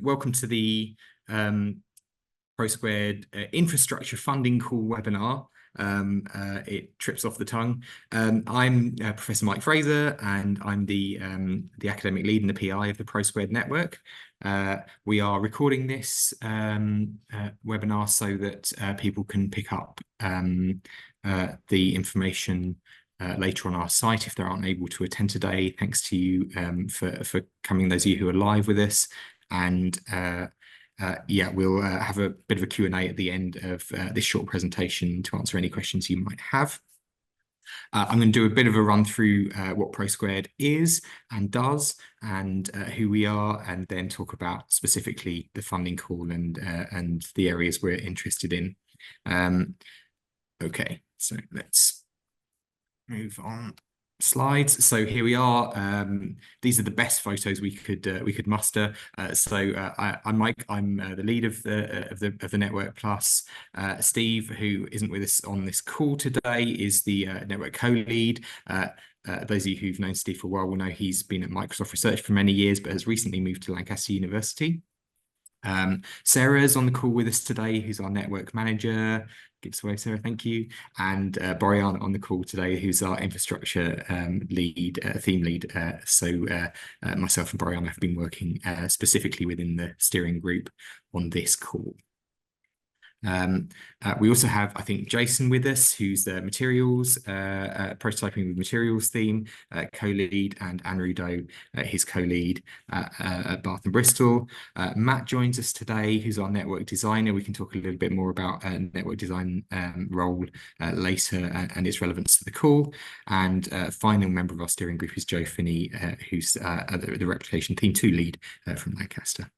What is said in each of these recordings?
welcome to the pro² infrastructure funding call webinar. It trips off the tongue. I'm Professor Mike Fraser, and I'm the academic lead and the PI of the pro² network. We are recording this webinar so that people can pick up the information later on our site if they aren't able to attend today. Thanks to you for coming, those of you who are live with us. And yeah, we'll have a bit of a Q&A at the end of this short presentation to answer any questions you might have. I'm going to do a bit of a run through what pro² is and does, and who we are, and then talk about specifically the funding call and the areas we're interested in. Okay, so let's move on slides. So here we are. These are the best photos we could muster. I'm Mike. I'm the lead of the Network Plus. Steve, who isn't with us on this call today, is the network co-lead. Those of you who've known Steve for a while will know he's been at Microsoft Research for many years, but has recently moved to Lancaster University. Sarah's on the call with us today, who's our network manager. Gives away, Sarah, thank you. And Brian on the call today, who's our infrastructure lead, theme lead. Myself and Brian have been working specifically within the steering group on this call. We also have, I think, Jason with us, who's the materials, prototyping with materials theme, co-lead, and Anrudo, his co-lead at Bath and Bristol. Matt joins us today, who's our network designer. We can talk a little bit more about network design role later and its relevance to the call. And final member of our steering group is Joe Finney, who's the replication theme 2 lead from Lancaster.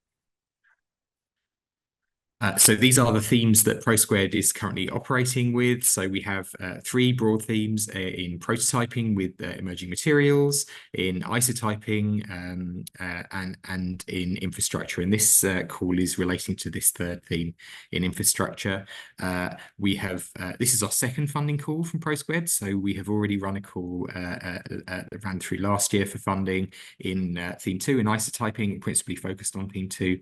So these are the themes that pro² is currently operating with. So we have 3 broad themes in prototyping with emerging materials, in isotyping, and in infrastructure. And this call is relating to this 3rd theme in infrastructure. This is our 2nd funding call from pro². So we have already run a call that ran through last year for funding in theme 2 in isotyping, principally focused on theme 2.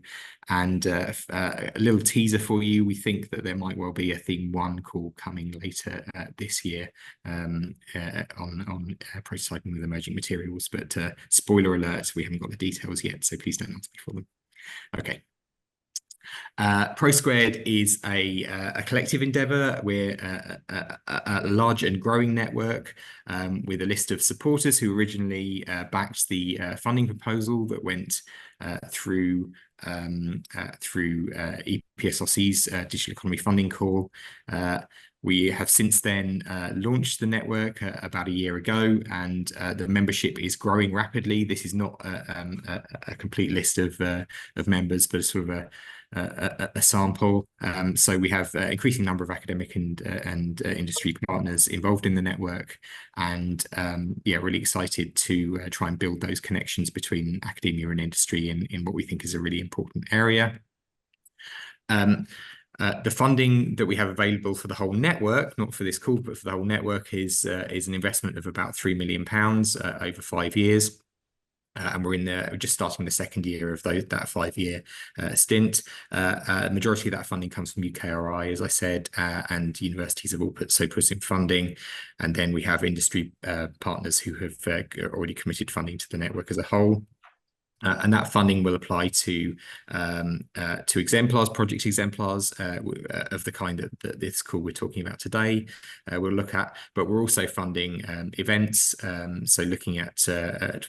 And a little teaser for you, we think that there might well be a theme 1 call coming later this year on prototyping with emerging materials, but spoiler alert, we haven't got the details yet, so please don't ask me for them. Okay. pro² is a collective endeavour. We're a large and growing network with a list of supporters who originally backed the funding proposal that went through EPSRC's Digital Economy Funding Call. We have since then launched the network about a year ago, and the membership is growing rapidly. This is not a complete list of members, but sort of a sample. So we have an increasing number of academic and industry partners involved in the network, and yeah, really excited to try and build those connections between academia and industry in what we think is a really important area. The funding that we have available for the whole network, not for this call, but for the whole network, is an investment of about £3 million over 5 years. And we're just starting the 2nd year of that 5-year stint. Majority of that funding comes from UKRI, as I said, and universities have all put in funding. And then we have industry partners who have already committed funding to the network as a whole. And that funding will apply to exemplars, project exemplars of the kind that this call we're talking about today we'll look at. But we're also funding events, so looking at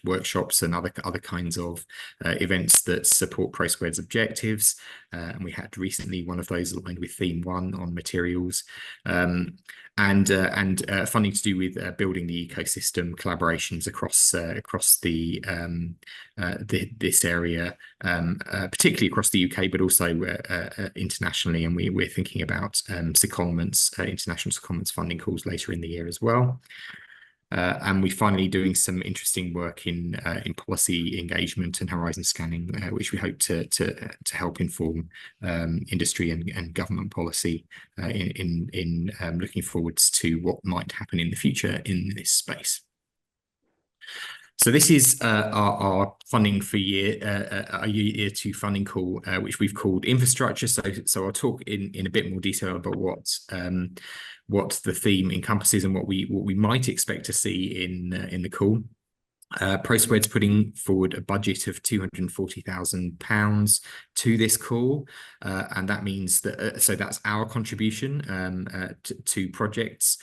workshops and other kinds of events that support pro²'s objectives. And we had recently one of those aligned with theme 1 on materials. And funding to do with building the ecosystem collaborations across this area, particularly across the UK, but also internationally. And we're thinking about secondments, international secondments funding calls later in the year as well. And we're finally doing some interesting work in policy engagement and horizon scanning, which we hope to help inform industry and government policy in looking forwards to what might happen in the future in this space. So this is our funding for our year two funding call, which we've called infrastructure. So I'll talk in a bit more detail about what the theme encompasses and what we might expect to see in the call. Pro²'s putting forward a budget of £240,000 to this call, and that means that so that's our contribution to projects.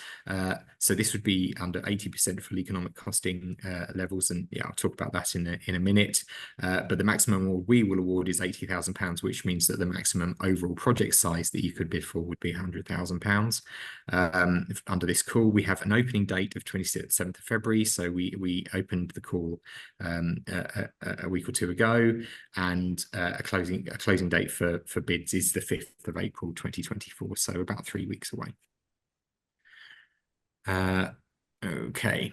So this would be under 80% full economic costing levels, and yeah, I'll talk about that in a minute. But the maximum award we will award is £80,000, which means that the maximum overall project size that you could bid for would be £100,000. Under this call, we have an opening date of 27th of February, so we opened the call a week or two ago, and a closing date for bids is the 5th of April 2024, so about 3 weeks away. Okay,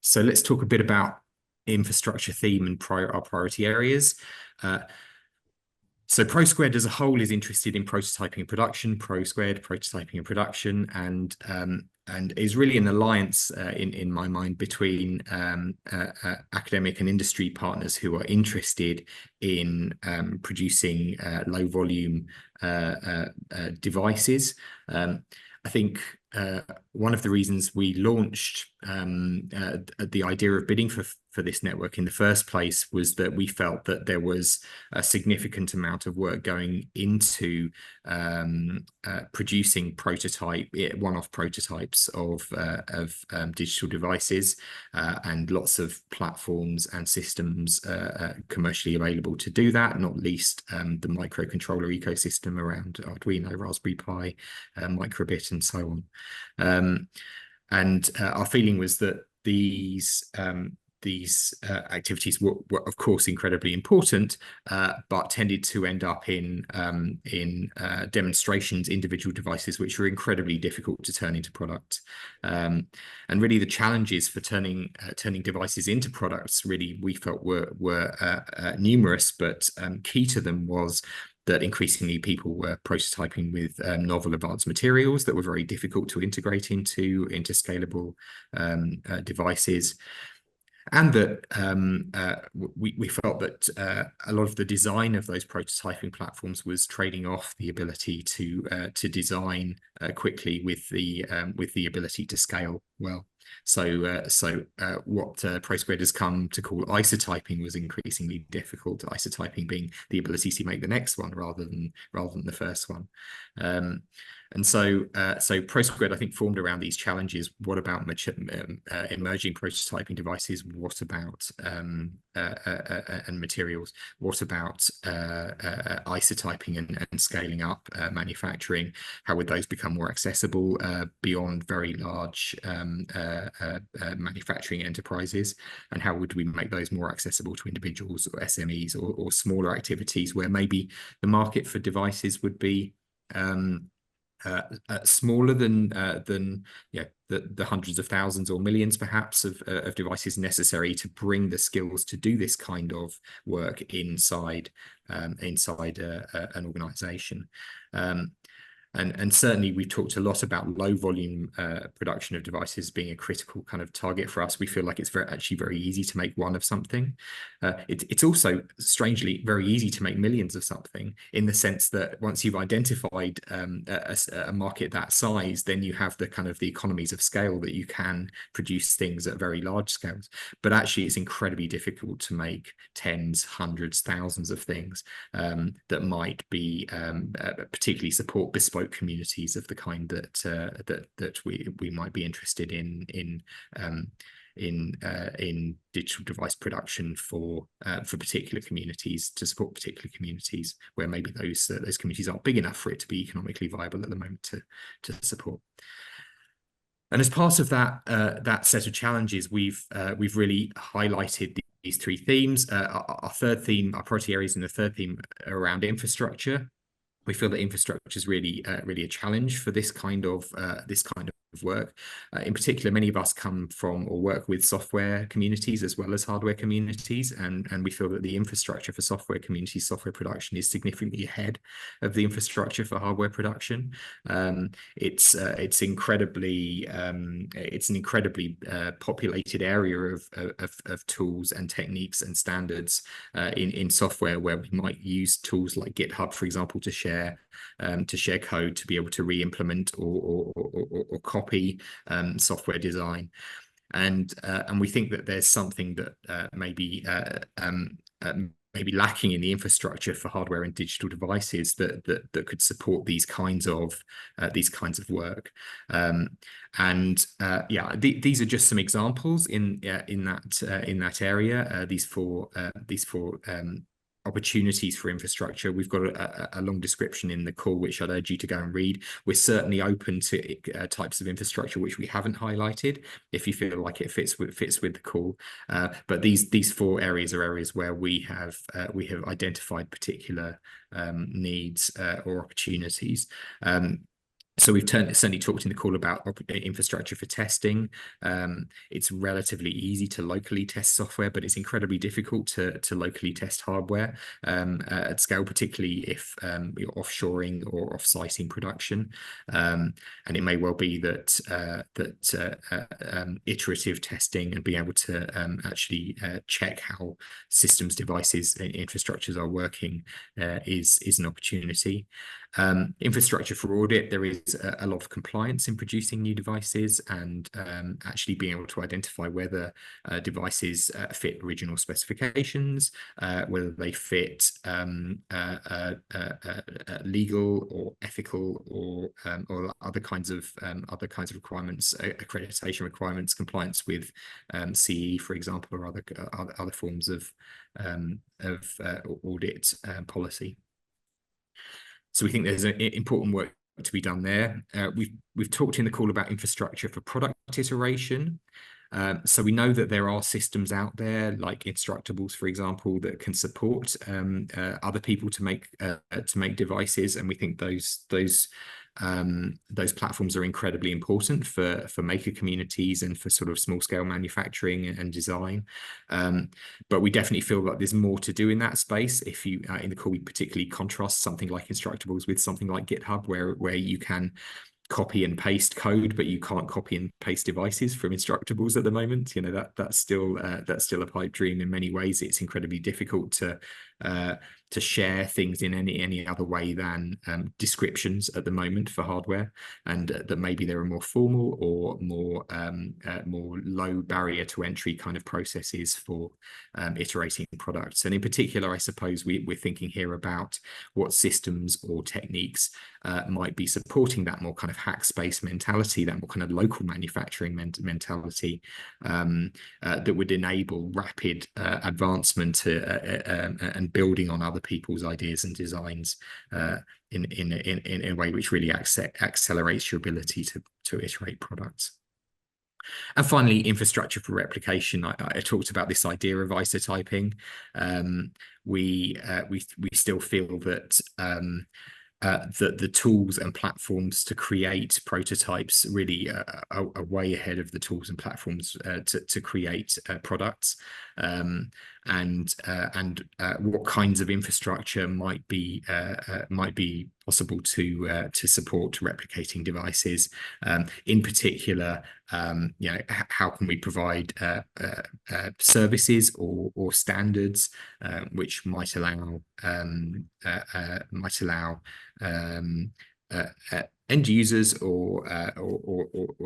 so let's talk a bit about infrastructure theme and our priority areas. So pro² as a whole is interested in prototyping and production, pro² prototyping and production, and is really an alliance in my mind between academic and industry partners who are interested in producing low volume devices. I think one of the reasons we launched the idea of bidding for this network in the first place was that we felt that there was a significant amount of work going into producing one-off prototypes of digital devices, and lots of platforms and systems commercially available to do that, not least the microcontroller ecosystem around Arduino, Raspberry Pi, Microbit, and so on. And our feeling was that these activities were of course incredibly important, but tended to end up in demonstrations, individual devices, which were incredibly difficult to turn into product. And really, the challenges for turning devices into products really we felt were numerous, but key to them was that increasingly people were prototyping with novel advanced materials that were very difficult to integrate into scalable devices. And that we felt that a lot of the design of those prototyping platforms was trading off the ability to design quickly with the ability to scale well. So what pro² has come to call isotyping was increasingly difficult. Isotyping being the ability to make the next one rather than the first one. And so pro² I think formed around these challenges. What about emerging prototyping devices? What about and materials? What about isotyping and scaling up manufacturing? How would those become more accessible beyond very large manufacturing enterprises? And how would we make those more accessible to individuals or SMEs or smaller activities where maybe the market for devices would be smaller than the hundreds of thousands or millions perhaps of devices necessary to bring the skills to do this kind of work inside an organization. And certainly we've talked a lot about low volume production of devices being a critical kind of target for us. We feel like it's actually very easy to make one of something. It's also strangely very easy to make millions of something, in the sense that once you've identified a market that size, then you have the kind of the economies of scale that you can produce things at very large scales. But actually it's incredibly difficult to make tens, hundreds, thousands of things that might be particularly support bespoke communities of the kind that we might be interested in digital device production for particular communities, to support particular communities where maybe those communities aren't big enough for it to be economically viable at the moment to support. And as part of that set of challenges, we've really highlighted these three themes. Our third theme, our priority areas in the third theme are around infrastructure. We feel that infrastructure is really really a challenge for this kind of work. In particular, many of us come from or work with software communities as well as hardware communities, and we feel that the infrastructure for software community software production is significantly ahead of the infrastructure for hardware production. It's an incredibly populated area of tools and techniques and standards in software, where we might use tools like GitHub, for example, to share code, to be able to re-implement or copy software design. And we think that there's something that maybe lacking in the infrastructure for hardware and digital devices that could support these kinds of work. These are just some examples in that area. These four opportunities for infrastructure. We've got a long description in the call, which I'd urge you to go and read. We're certainly open to types of infrastructure which we haven't highlighted, if you feel like it fits with the call. But these four areas are areas where we have identified particular needs or opportunities. So we've certainly talked in the call about infrastructure for testing. It's relatively easy to locally test software, but it's incredibly difficult to locally test hardware at scale, particularly if you're offshoring or off-siting production. And it may well be that iterative testing and being able to actually check how systems, devices, infrastructures are working is an opportunity. Infrastructure for audit, there is a lot of compliance in producing new devices, and actually being able to identify whether devices fit original specifications, whether they fit legal or ethical or other kinds of requirements, accreditation requirements, compliance with CE, for example, or other forms of audit policy. So we think there's an important work to be done there. We've talked in the call about infrastructure for product iteration. So we know that there are systems out there like Instructables, for example, that can support other people to make devices, and we think those platforms are incredibly important for maker communities and for sort of small scale manufacturing and design. But we definitely feel like there's more to do in that space. If you in the call, we particularly contrast something like Instructables with something like GitHub, where you can copy and paste code, but you can't copy and paste devices from Instructables at the moment. You know, that's still a pipe dream in many ways. It's incredibly difficult to share things in any other way than descriptions at the moment for hardware, and that maybe there are more formal or more low barrier to entry kind of processes for iterating products. And in particular, I suppose we're thinking here about what systems or techniques might be supporting that more kind of hack space mentality, that more kind of local manufacturing mentality, that would enable rapid advancement and building on other people's ideas and designs in a way which really accelerates your ability to iterate products. And finally, infrastructure for replication. I talked about this idea of isotyping. We still feel that that the tools and platforms to create prototypes really are way ahead of the tools and platforms to create products, and what kinds of infrastructure might be possible to support replicating devices. In particular, you know, how can we provide services or standards which might allow end users or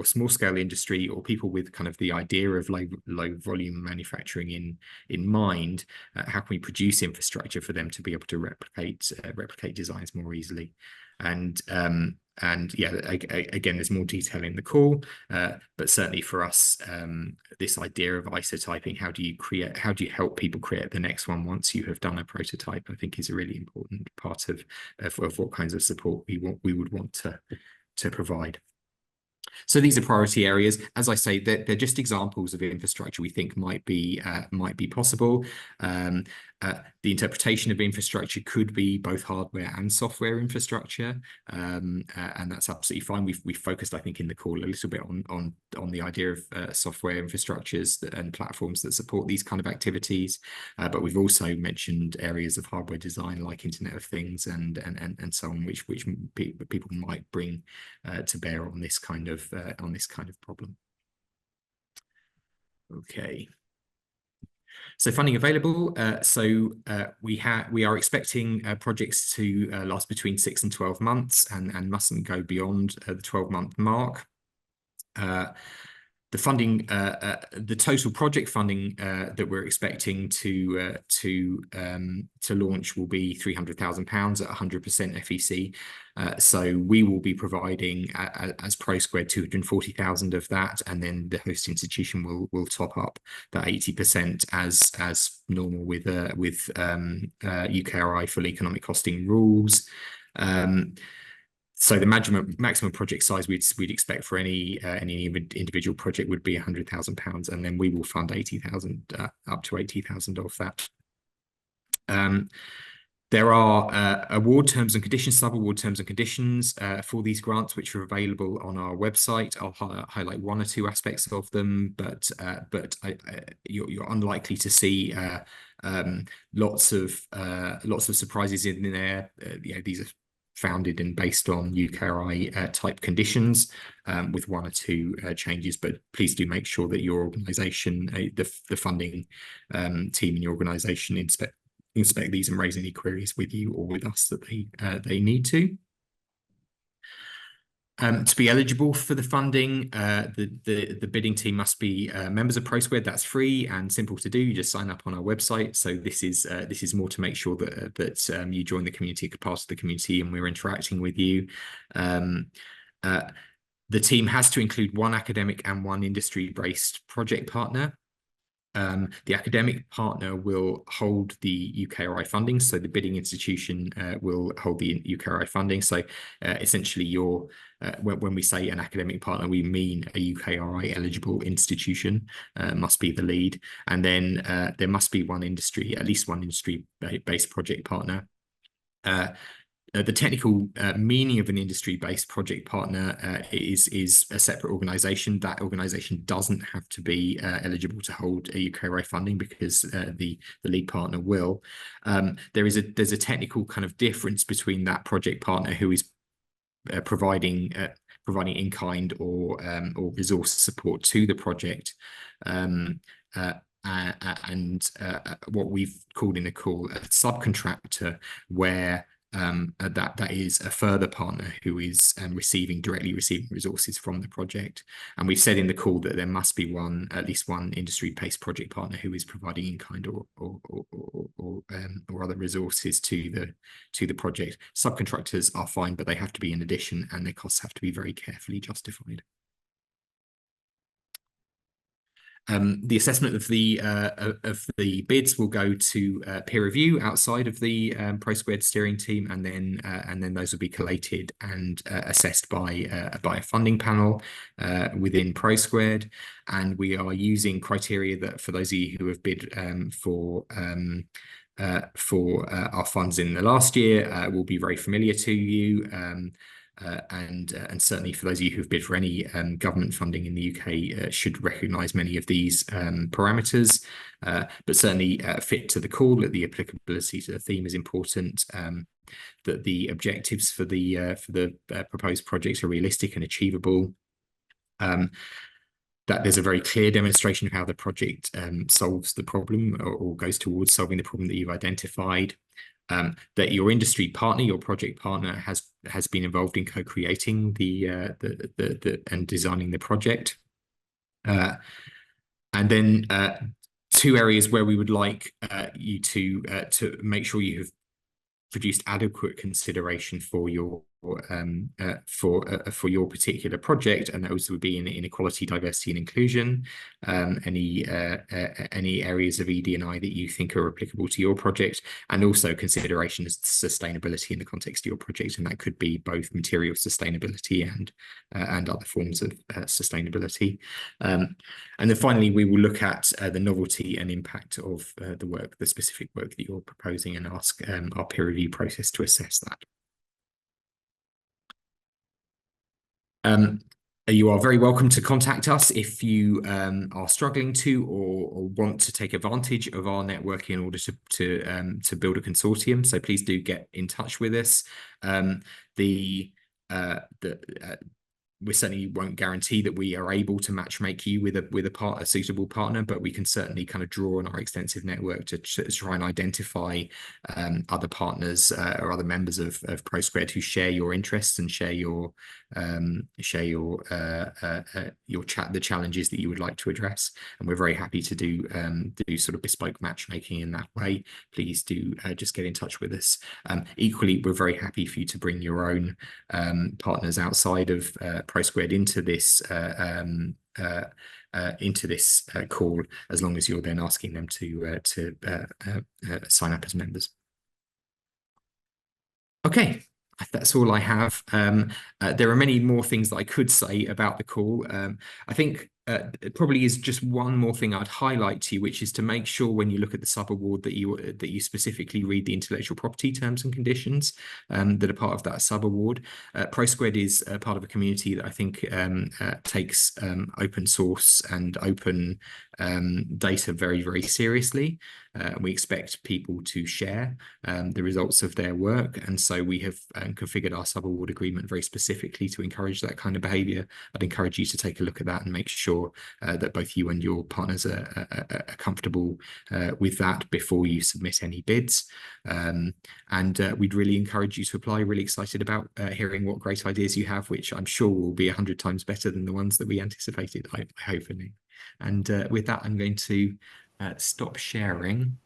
small scale industry or people with kind of the idea of low volume manufacturing in mind, how can we produce infrastructure for them to be able to replicate designs more easily? And yeah, again, there's more detail in the call, but certainly for us, this idea of isotyping, how do you help people create the next one once you have done a prototype, I think is a really important part of what kinds of support we would want to provide. So these are priority areas. As I say, they're just examples of infrastructure we think might be possible. Um, the interpretation of infrastructure could be both hardware and software infrastructure, and that's absolutely fine. We've focused, I think, in the call a little bit on the idea of software infrastructures and platforms that support these kind of activities, but we've also mentioned areas of hardware design like Internet of Things and so on, which people might bring to bear on this kind of problem. Okay. So funding available. We are expecting projects to last between 6 and 12 months and mustn't go beyond the 12-month mark. The total project funding that we're expecting to launch will be £300,000 at 100% FEC. So we will be providing as pro² 240,000 of that, and then the host institution will top up that 80% as normal with UKRI full economic costing rules. So the maximum project size we'd expect for any individual project would be £100,000, and then we will fund 80,000 up to 80,000 of that. There are award terms and conditions, sub-award terms and conditions for these grants, which are available on our website. I'll highlight one or two aspects of them, but you're unlikely to see lots of surprises in there. These are founded and based on UKRI type conditions, with one or two changes. But please do make sure that your organisation, the funding team in your organisation, inspect these and raise any queries with you or with us that they need to. To be eligible for the funding, the bidding team must be members of pro². That's free and simple to do. You just sign up on our website. So this is more to make sure that you join the community, part of the community, and we're interacting with you. The team has to include one academic and one industry-based project partner. The academic partner will hold the UKRI funding, so the bidding institution will hold the UKRI funding. So essentially, when we say an academic partner, we mean a UKRI eligible institution must be the lead, and then there must be at least one industry-based project partner. The technical meaning of an industry-based project partner is a separate organisation. That organisation doesn't have to be eligible to hold a UKRI funding, because the lead partner will. There's a technical kind of difference between that project partner who is providing in-kind or resource support to the project, and what we've called in the call a subcontractor, where that is a further partner who is directly receiving resources from the project. And we've said in the call that there must be at least one industry-based project partner who is providing in-kind or other resources to the project. Subcontractors are fine, but they have to be in addition, and their costs have to be very carefully justified. The assessment of the bids will go to peer review outside of the pro² steering team, and then those will be collated and assessed by a funding panel within pro². And we are using criteria that, for those of you who have bid for our funds in the last year, will be very familiar to you. And certainly for those of you who've bid for any government funding in the UK should recognise many of these parameters, but certainly fit to the call, that the applicability to the theme is important, that the objectives for the proposed projects are realistic and achievable, that there's a very clear demonstration of how the project solves the problem or goes towards solving the problem that you've identified. That your industry partner, your project partner, has been involved in co-creating and designing the project, and then two areas where we would like you to make sure you have produced adequate consideration for your for your particular project, and those would be in equality, diversity, and inclusion. Any areas of ED&I that you think are applicable to your project, and also considerations of sustainability in the context of your project, and that could be both material sustainability and other forms of sustainability. And then finally, we will look at the novelty and impact of the specific work that you're proposing, and ask our peer review process to assess that. You are very welcome to contact us if you are struggling to or want to take advantage of our network in order to build a consortium. So please do get in touch with us. We certainly won't guarantee that we are able to matchmake you with a suitable partner, but we can certainly kind of draw on our extensive network to try and identify other partners or other members of pro² who share your interests and share the challenges that you would like to address. And we're very happy to do sort of bespoke matchmaking in that way. Please do just get in touch with us. Equally, we're very happy for you to bring your own partners outside of pro² into this call, as long as you're then asking them to sign up as members. Okay, that's all I have. There are many more things that I could say about the call. I think it probably is just one more thing I'd highlight to you, which is to make sure when you look at the sub-award that you specifically read the intellectual property terms and conditions that are part of that sub-award. pro² is part of a community that I think takes open source and open data very, very seriously. We expect people to share the results of their work, and so we have configured our sub-award agreement very specifically to encourage that kind of behaviour. I'd encourage you to take a look at that and make sure that both you and your partners are comfortable with that before you submit any bids. We'd really encourage you to apply. Really excited about hearing what great ideas you have, which I'm sure will be 100 times better than the ones that we anticipated, I hope. And with that, I'm going to stop sharing.